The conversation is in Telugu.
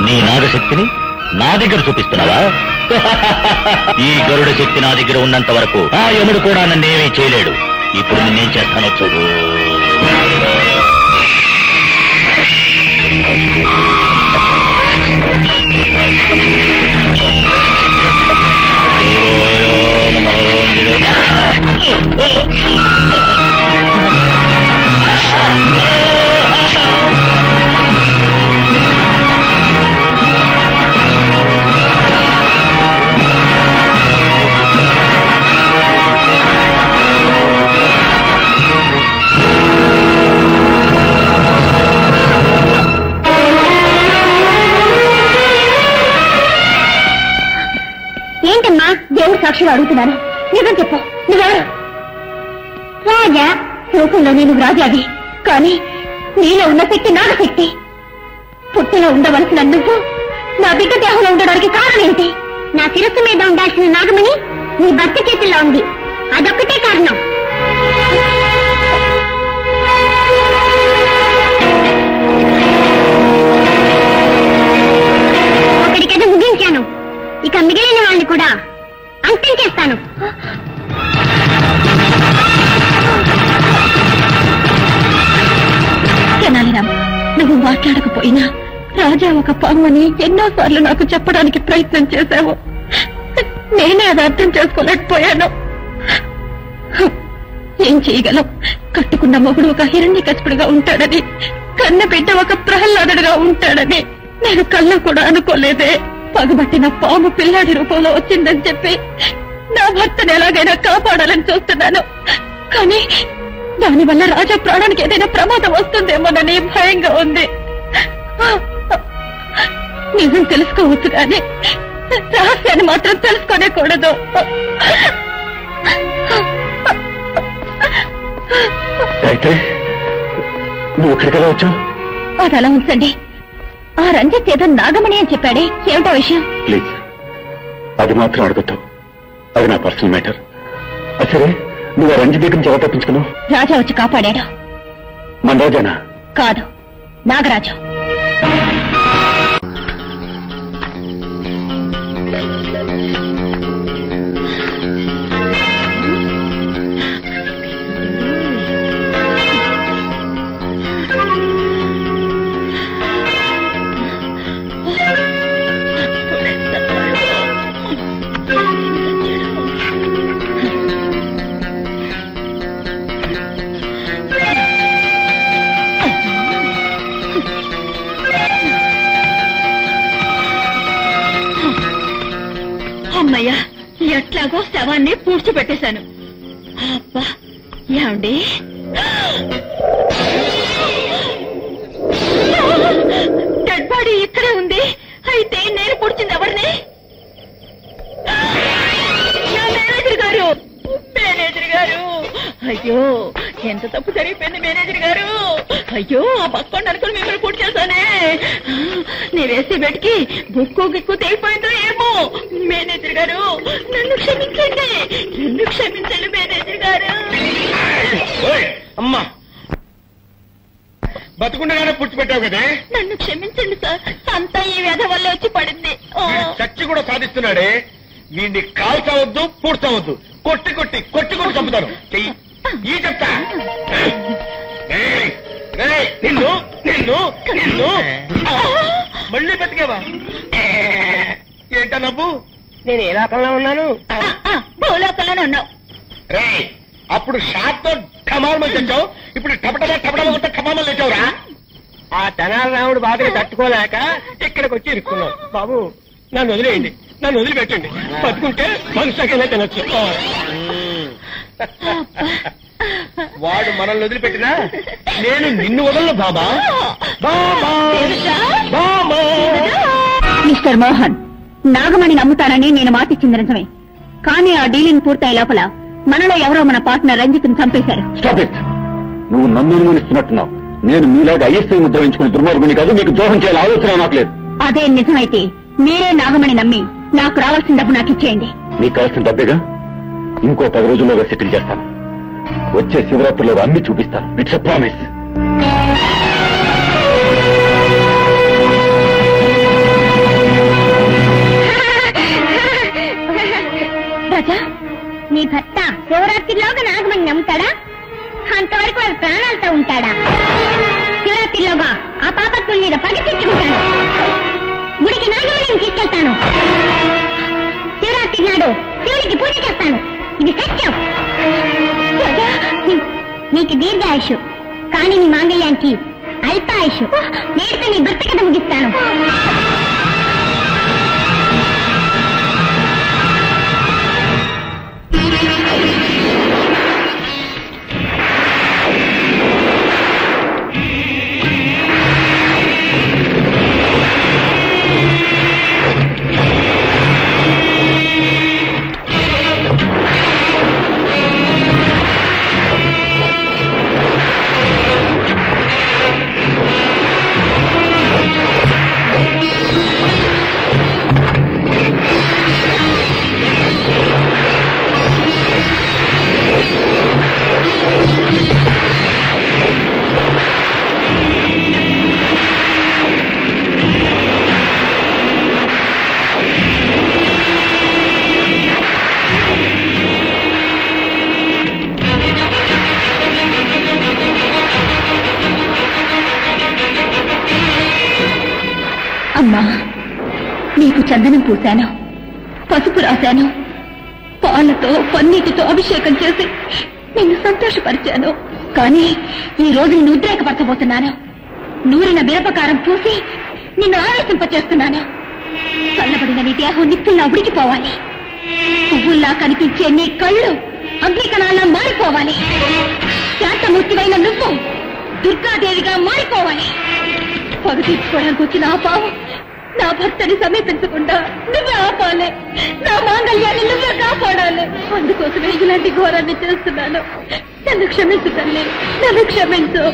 నీ నాగశక్తిని నా దగ్గర చూపిస్తున్నావా? ఈ గరుడ శక్తి నా దగ్గర ఉన్నంత వరకు ఆ యముడు కూడా నన్నేమీ చేయలేడు. ఇప్పుడు నేనేం చేస్తానో చూడు. ఏంటమ్మా దేవుడు సాక్షిగా అడుగుతున్నాను, నిజం చెప్పు, నువ్వెవరు? రాజా. రూపంలోనే నువ్వు రాజావి, కానీ నీలో ఉన్న శక్తి నాగశక్తి. పుట్టిలో ఉండవలసిన నువ్వు నా బిడ్డ దేహంలో ఉండడానికి కారణం ఏంటి? నా శిరస్సు మీద ఉండాల్సిన నాగమణి నీ భర్త చేతుల్లో ఉంది, అదొక్కటే కారణం. ఒకటికైతే ముగించాను, ఇక మిగిలిన వాళ్ళని కూడా అంతం చేస్తాను. తెనాలిరామ్, నువ్వు మాట్లాడకపోయినా రాజా ఒక పామని ఎన్నోసార్లు నాకు చెప్పడానికి ప్రయత్నం చేశావు. నేనే అది అర్థం చేసుకోలేకపోయాను. ఏం చేయగలం? కట్టుకున్న మొగుడు ఒక హిరణ్యకశిపుడుగా ఉంటాడని, కన్న బిడ్డ ఒక ప్రహ్లాదుడుగా ఉంటాడని నేను కళ్ళ కూడా అనుకోలేదే. పగబట్టిన పాము పిల్లాడి రూపంలో వచ్చిందని చెప్పి నా భర్తను ఎలాగైనా కాపాడాలని చూస్తున్నాను, కానీ దానివల్ల రాజా ప్రాణానికి ఏదైనా ప్రమాదం వస్తుందేమోనని భయంగా ఉంది. నిజం తెలుసుకోవచ్చు కానీ రహస్యాన్ని మాత్రం తెలుసుకోనేకూడదు. అది అలా ఉంచండి. ఆ రంజిత్ ఏదో నాగమణి అని చెప్పాడే, ఏమిటో విషయం? ప్లీజ్ అది మాత్రం అడగద్దు, అది నా పర్సనల్ మ్యాటర్. సరే, నువ్వు రంజిత్ దగ్గర నుంచి ఎవరు తప్పించుకున్నావు? రాజా వచ్చి కాపాడాడు. మన రాజానా? కాదు, నాగరాజు. అమ్మయ్యా, ఎట్లాగో శవాన్ని పూడ్చిపెట్టేశాను. అబ్బా, ఏమండి డెడ్ బాడీ ఇక్కడే ఉంది. అయితే నేను పూడ్చింది ఎవరిని? మేనేజర్ గారు, మేనేజర్ గారు, అయ్యో ఎంత తప్పు జరిగిపోయింది మేనేజర్ గారు. అయ్యో, ఆ పక్కన అనుకుని మిమ్మల్ని పూర్తి చేశానే. నీ వేసే బెట్కి బుక్కు గిక్కు తెగిపోయిందో ఏమో. మేనేజర్ గారు, నన్ను క్షమించండి, నన్ను క్షమించండి మేనేజర్ గారు. అమ్మా, బతుకుండగానే పూడ్చిపెట్టావు కదే. నన్ను క్షమించండి సార్, అంతా ఈ వ్యధ వల్ల వచ్చి పడింది. చచ్చి కూడా సాధిస్తున్నాడే. వీడిని కాల్చవద్దు, పూడ్చవద్దు, కొట్టి కొట్టి కొట్టి కొట్టి చంపుతాను. ఈ చెప్తా. నిన్ను నిన్ను నిన్ను మళ్ళీ బతికేవా? ఏంటా నవ్వు? నేను ఏ లోకంలో ఉన్నాను? భూలోకంలోనే ఉన్నావు. రే, అప్పుడు షాట్ తో ఠమామని తెచ్చావు, ఇప్పుడు టపటమా టపటమా కొట్ట ఠమామని తెచ్చావురా. ఆ తెనాలి రాముడు బాధని తట్టుకోలేక ఇక్కడికి వచ్చి ఇరుక్కున్నావు. బాబు, నన్ను వదిలేయండి, నన్ను వదిలిపెట్టండి. బతుకుంటే మనుషులకైనా తినొచ్చు. వాడు మనల్ని వదిలిపెట్టినా నేను నిన్ను వదలను బాబా. మిస్టర్ మోహన్, నాగమణి నమ్ముతానని నేను మాటిచ్చింది నిజమే, కానీ ఆ డీలింగ్ పూర్తయ్యే లోపల మనలో ఎవరో మన పార్ట్నర్ రంజిత్ని చంపేశారు. Stop it. నువ్వు నన్ను అనుమానిస్తున్నట్టున్నావు. నేను మీలాగా ఐఎస్ఐ ముద్ర వేయించుకుని దుర్మార్గుని కాదు. మీకు ద్రోహం చేయాలని ఆలోచన నాకు లేదు. అదే నిజమైతే మీరే నాగమణి నమ్మి నాకు రావాల్సిన డబ్బు నాకు ఇచ్చేయండి. నీకు కావాల్సిన డబ్బేగా, ఇంకో 10 రోజుల్లోగా సెటిల్ చేస్తాను. వచ్చే శివరాత్రిలో అన్ని చూపిస్తాను. It's a promise. రాజా, నీ భర్త శివరాత్రిలోగా నాగమణి నమ్ముతాడా? అంతవరకు వాడు ప్రాణాలతో ఉంటాడా? శివరాత్రిలోగా ఆ పాపత్తుల మీద పడి తెచ్చుకుంటాను. గుడికి నాగమణిని తీసుకెళ్తాను. శివరాత్రి నాడు శివుడికి పూజ చేస్తాను. ఇది సత్యం. నీకు దీర్ఘాయుషు, కానీ నీ మాంగళ్యానికి అల్పాయుషు. నేటితో నీ భర్త కథ ముగిస్తాను. అమ్మా, నీకు చందనం పూశాను, పసుపు రాశాను, పాలతో పన్నీటితో అభిషేకం చేసి నిన్ను సంతోషపరిచాను. కానీ ఈ రోజు నిన్ను ఉద్రేకపరచబోతున్నాను. నూరిన మిరపకారం పూసి నిన్ను ఆవేశింపచేస్తున్నాను. చల్లబడిన నీ దేహం నిప్పుల్లా ఉడికిపోవాలి. పువ్వుల్లా కనిపించే నీ కళ్ళు అగ్నికణాల్లా మారిపోవాలి. శాంతమూర్తివైన నువ్వు దుర్గాదేవిగా మారిపోవాలి. పగ తీర్చుకోవడానికి వచ్చిన ఆ పావు నా భర్తని సమీపించకుండా నువ్వే ఆపాలి. నా మాంగళ్యాన్ని నువ్వే కాపాడాలి. అందుకోసమే ఇలాంటి ఘోరాన్ని చేస్తున్నాను. నన్ను క్షమించు తల్లి, నన్ను క్షమించు.